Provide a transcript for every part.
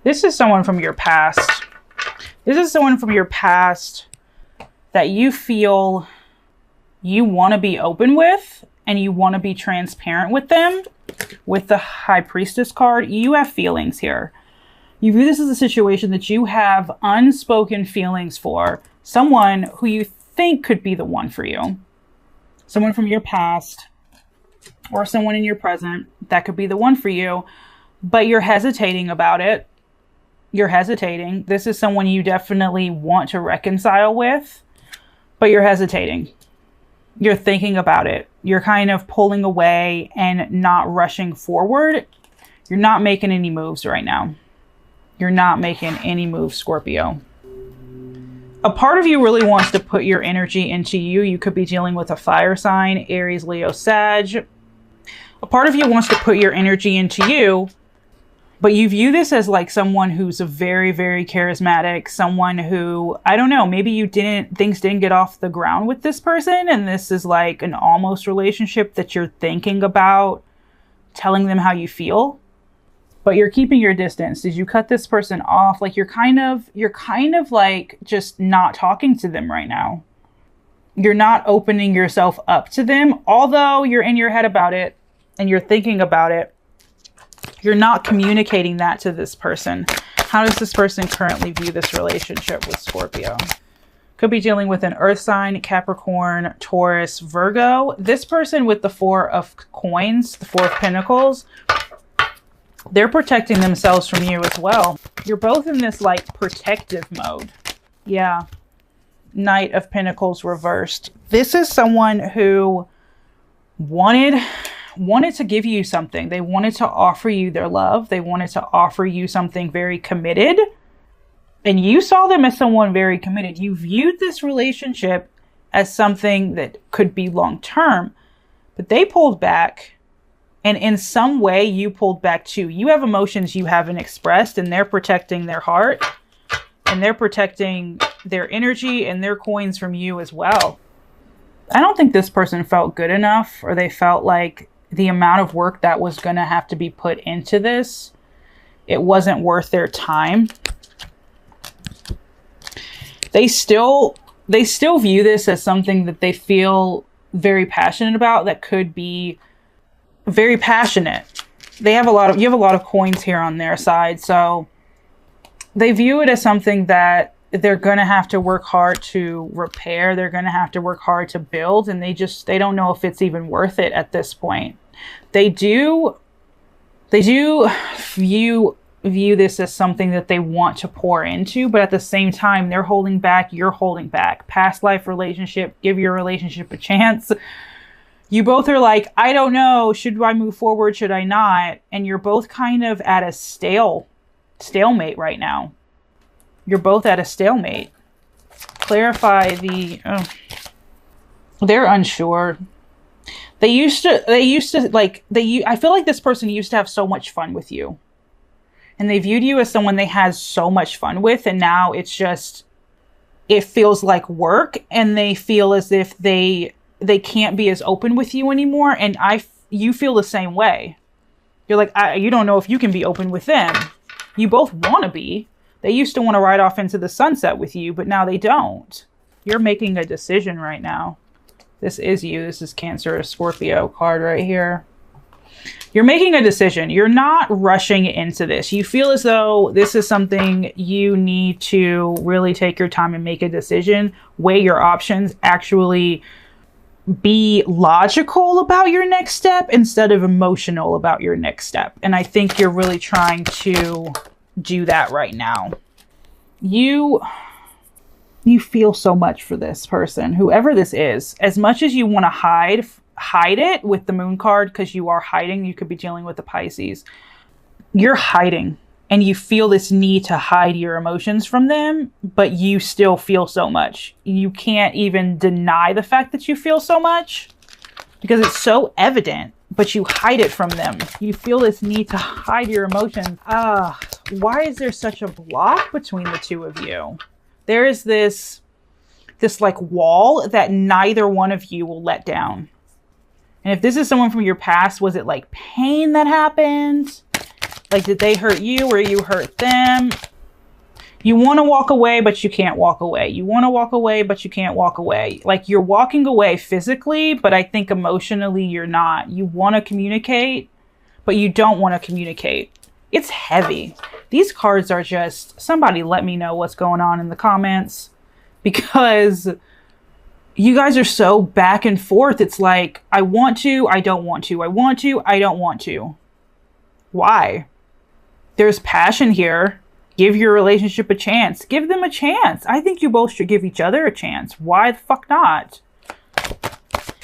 This is someone from your past. This is someone from your past that you feel you want to be open with and you want to be transparent with them. With the High Priestess card, you have feelings here. You view this as a situation that you have unspoken feelings for someone who you think could be the one for you. Someone from your past or someone in your present that could be the one for you, but you're hesitating about it. You're hesitating. This is someone you definitely want to reconcile with, but you're hesitating. You're thinking about it. You're kind of pulling away and not rushing forward. You're not making any moves right now. You're not making any moves, Scorpio. A part of you really wants to put your energy into you. You could be dealing with a fire sign, Aries, Leo, Sag. A part of you wants to put your energy into you, but you view this as like someone who's a very, very charismatic, someone who, I don't know, maybe things didn't get off the ground with this person, and this is like an almost relationship that you're thinking about telling them how you feel, but you're keeping your distance. Did you cut this person off? Like you're kind of like just not talking to them right now. You're not opening yourself up to them, although you're in your head about it and you're thinking about it. You're not communicating that to this person. How does this person currently view this relationship with Scorpio? Could be dealing with an earth sign, Capricorn, Taurus, Virgo. This person with the Four of Coins, the Four of Pentacles, they're protecting themselves from you as well. You're both in this like protective mode. Yeah. Knight of Pentacles reversed. This is someone who wanted to give you something. They wanted to offer you their love. They wanted to offer you something very committed. And you saw them as someone very committed. You viewed this relationship as something that could be long-term. But they pulled back. And in some way, you pulled back too. You have emotions you haven't expressed, and they're protecting their heart. And they're protecting their energy and their coins from you as well. I don't think this person felt good enough, or they felt like the amount of work that was going to have to be put into this, it wasn't worth their time. They still view this as something that they feel very passionate about, that could be very passionate. You have a lot of coins here on their side, so they view it as something that they're going to have to work hard to repair. They're going to have to work hard to build, and they don't know if it's even worth it at this point. They do view this as something that they want to pour into, but at the same time, they're holding back, you're holding back. Past life relationship, give your relationship a chance. You both are like, I don't know, should I move forward, should I not? And you're both kind of at a stalemate right now. You're both at a stalemate. Clarify the... they're unsure. I feel like this person used to have so much fun with you. And they viewed you as someone they had so much fun with. And now it's just... it feels like work. And they feel as if they can't be as open with you anymore. And you feel the same way. You're like, you don't know if you can be open with them. You both want to be. They used to want to ride off into the sunset with you, but now they don't. You're making a decision right now. This is you. This is Cancer or Scorpio card right here. You're making a decision. You're not rushing into this. You feel as though this is something you need to really take your time and make a decision, weigh your options, actually be logical about your next step instead of emotional about your next step. And I think you're really trying to do that right now. You feel so much for this person, whoever this is. As much as you want to hide it with the moon card, because you are hiding. You could be dealing with the Pisces. You're hiding, and you feel this need to hide your emotions from them, but you still feel so much. You can't even deny the fact that you feel so much because it's so evident, but you hide it from them. You feel this need to hide your emotions. Why is there such a block between the two of you? There is this like wall that neither one of you will let down. And if this is someone from your past, was it like pain that happened? Like, did they hurt you or you hurt them? You want to walk away, but you can't walk away. You want to walk away, but you can't walk away. Like, you're walking away physically, but I think emotionally you're not. You want to communicate, but you don't want to communicate. It's heavy. These cards are just, somebody let me know what's going on in the comments, because you guys are so back and forth. It's like, I want to, I don't want to. I want to, I don't want to. Why? There's passion here. Give your relationship a chance. Give them a chance. I think you both should give each other a chance. Why the fuck not?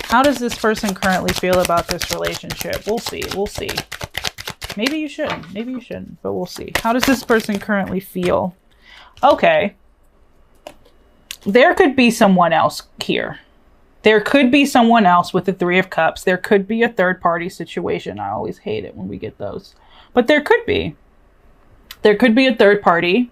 How does this person currently feel about this relationship? We'll see. We'll see. Maybe you shouldn't. Maybe you shouldn't, but we'll see. How does this person currently feel? Okay. There could be someone else here. There could be someone else with the Three of Cups. There could be a third party situation. I always hate it when we get those. But there could be. There could be a third party.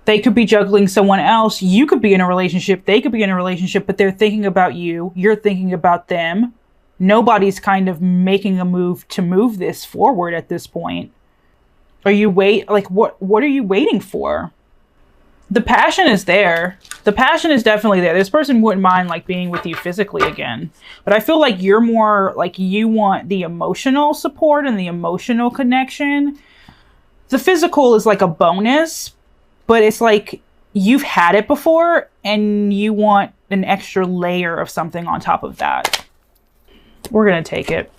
They could be juggling someone else. You could be in a relationship. They could be in a relationship, but they're thinking about you. You're thinking about them. Nobody's kind of making a move to move this forward at this point. Are you what are you waiting for? The passion is there. The passion is definitely there. This person wouldn't mind like being with you physically again. But I feel like you're more like you want the emotional support and the emotional connection. The physical is like a bonus, but it's like you've had it before and you want an extra layer of something on top of that. We're going to take it.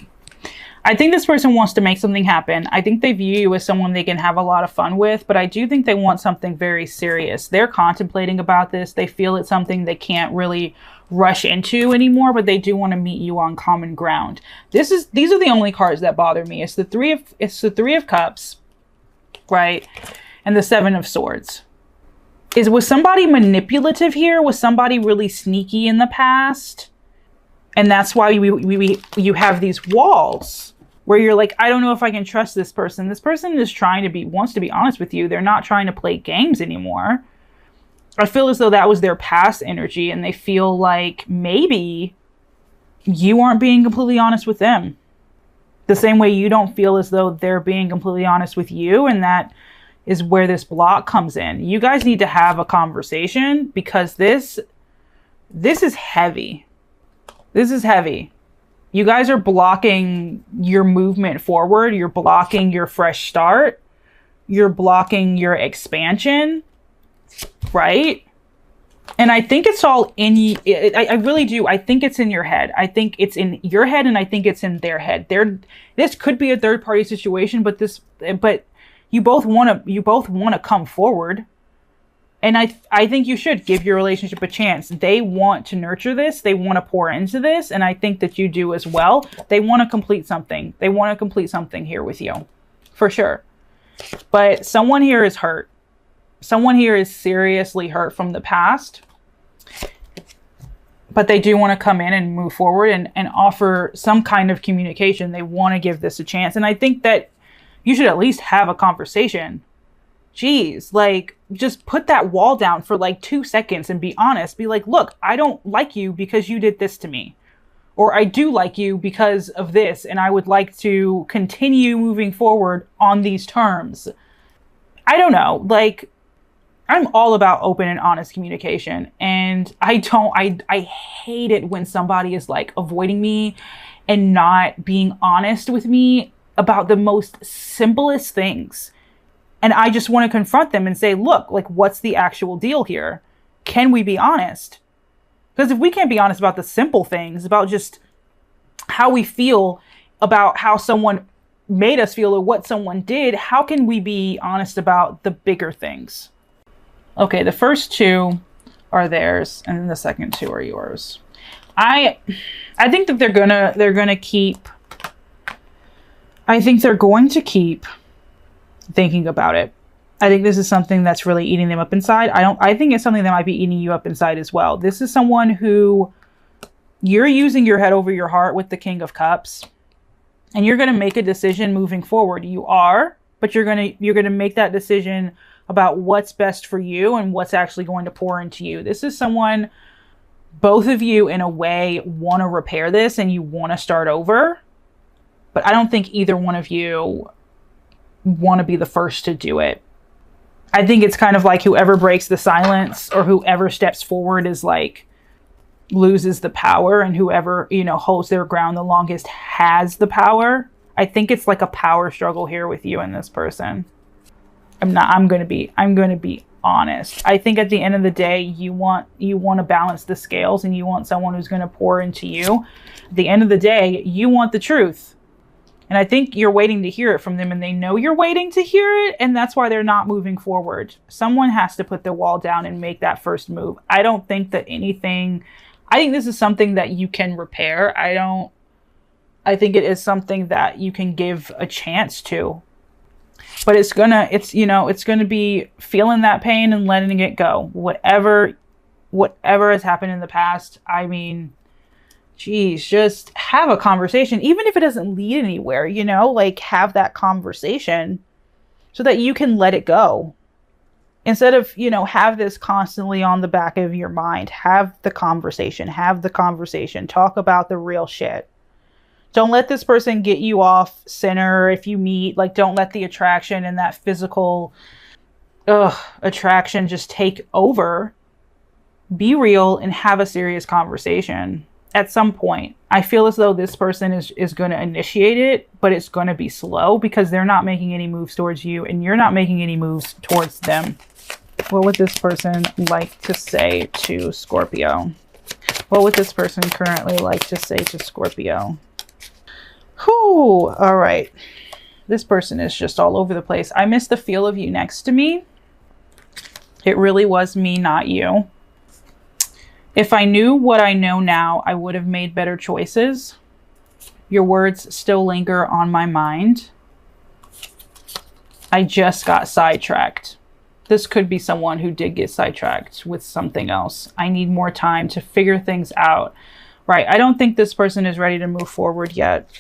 I think this person wants to make something happen. I think they view you as someone they can have a lot of fun with, but I do think they want something very serious. They're contemplating about this. They feel it's something they can't really rush into anymore, but they do want to meet you on common ground. These are the only cards that bother me. It's the Three of Cups, right? And the Seven of Swords. Was somebody manipulative here? Was somebody really sneaky in the past? And that's why you have these walls where you're like, I don't know if I can trust this person. This person is wants to be honest with you. They're not trying to play games anymore. I feel as though that was their past energy, and they feel like maybe you aren't being completely honest with them. The same way you don't feel as though they're being completely honest with you, and that is where this block comes in. You guys need to have a conversation, because this is heavy. This is heavy. You guys are blocking your movement forward. You're blocking your fresh start. You're blocking your expansion, right? And I think it's all in you. I really do. I think it's in your head. I think it's in your head, and I think it's in their head. This could be a third party situation, but you both want to come forward. And I think you should give your relationship a chance. They want to nurture this. They want to pour into this. And I think that you do as well. They want to complete something. They want to complete something here with you. For sure. But someone here is hurt. Someone here is seriously hurt from the past. But they do want to come in and move forward and offer some kind of communication. They want to give this a chance. And I think that you should at least have a conversation. Jeez, like, just put that wall down for like 2 seconds and be honest. Be like, look, I don't like you because you did this to me. Or I do like you because of this, and I would like to continue moving forward on these terms. I don't know, like, I'm all about open and honest communication. And I hate it when somebody is like avoiding me and not being honest with me about the most simplest things. And I just want to confront them and say, look, like, what's the actual deal here? Can we be honest? Because if we can't be honest about the simple things, about just how we feel about how someone made us feel or what someone did, how can we be honest about the bigger things? Okay, the first two are theirs, and then the second two are yours. I think that they're gonna keep. I think they're going to keep thinking about it. I think this is something that's really eating them up inside. I think it's something that might be eating you up inside as well. This is someone who you're using your head over your heart with the King of Cups, and you're going to make a decision moving forward. You are, but you're going to make that decision about what's best for you and what's actually going to pour into you. This is someone, both of you in a way want to repair this and you want to start over, but I don't think either one of you want to be the first to do it. I think it's kind of like whoever breaks the silence or whoever steps forward is like loses the power, and whoever, you know, holds their ground the longest has the power. I think it's like a power struggle here with you and this person. I'm going to be honest. I think at the end of the day, you want to balance the scales, and you want someone who's going to pour into you. At the end of the day, you want the truth. And I think you're waiting to hear it from them, and they know you're waiting to hear it, and that's why they're not moving forward. Someone has to put the wall down and make that first move. I don't think that anything, I think this is something that you can repair. I think it is something that you can give a chance to. But it's gonna be feeling that pain and letting it go. Whatever has happened in the past, I mean, geez, just have a conversation. Even if it doesn't lead anywhere, you know, like have that conversation so that you can let it go. Instead of, you know, have this constantly on the back of your mind. Have the conversation. Talk about the real shit. Don't let this person get you off center if you meet. Like, don't let the attraction and that physical attraction just take over. Be real and have a serious conversation at some point. I feel as though this person is going to initiate it, but it's going to be slow because they're not making any moves towards you and you're not making any moves towards them. What would this person like to say to Scorpio? What would this person currently like to say to Scorpio? Whew, all right. This person is just all over the place. I miss the feel of you next to me. It really was me, not you. If I knew what I know now, I would have made better choices. Your words still linger on my mind. I just got sidetracked. This could be someone who did get sidetracked with something else. I need more time to figure things out. Right, I don't think this person is ready to move forward yet.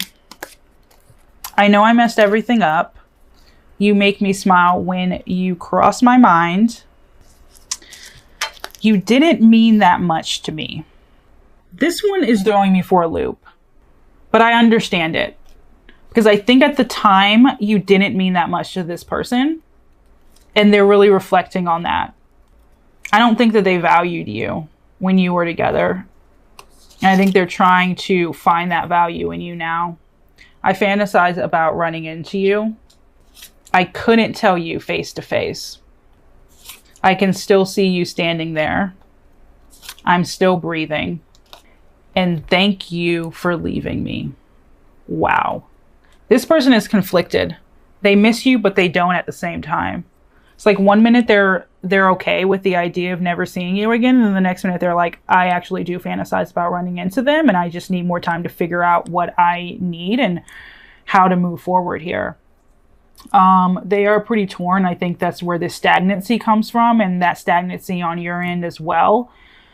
I know I messed everything up. You make me smile when you cross my mind. You didn't mean that much to me. This one is throwing me for a loop, but I understand it because I think at the time you didn't mean that much to this person, and they're really reflecting on that. I don't think that they valued you when you were together, and I think they're trying to find that value in you now. I fantasize about running into you. I couldn't tell you face to face. I can still see you standing there. I'm still breathing. And thank you for leaving me. Wow. This person is conflicted. They miss you, but they don't at the same time. It's like one minute they're okay with the idea of never seeing you again. And then the next minute they're like, I actually do fantasize about running into them. And I just need more time to figure out what I need and how to move forward here. They are pretty torn. I think that's where the stagnancy comes from, and that stagnancy on your end as well.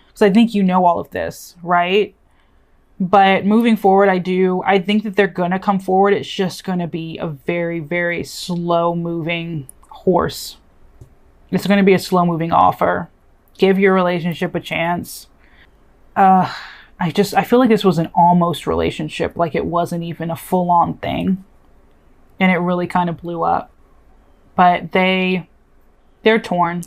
Because I think you know all of this, right? But moving forward, I think that they're going to come forward. It's just going to be a very, very slow moving horse. It's going to be a slow moving offer. Give your relationship a chance. I feel like this was an almost relationship. Like it wasn't even a full on thing. And it really kind of blew up. But they're torn.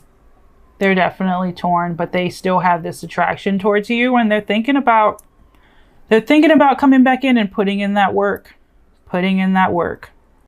They're definitely torn, but they still have this attraction towards you, and they're thinking about coming back in and putting in that work. Putting in that work.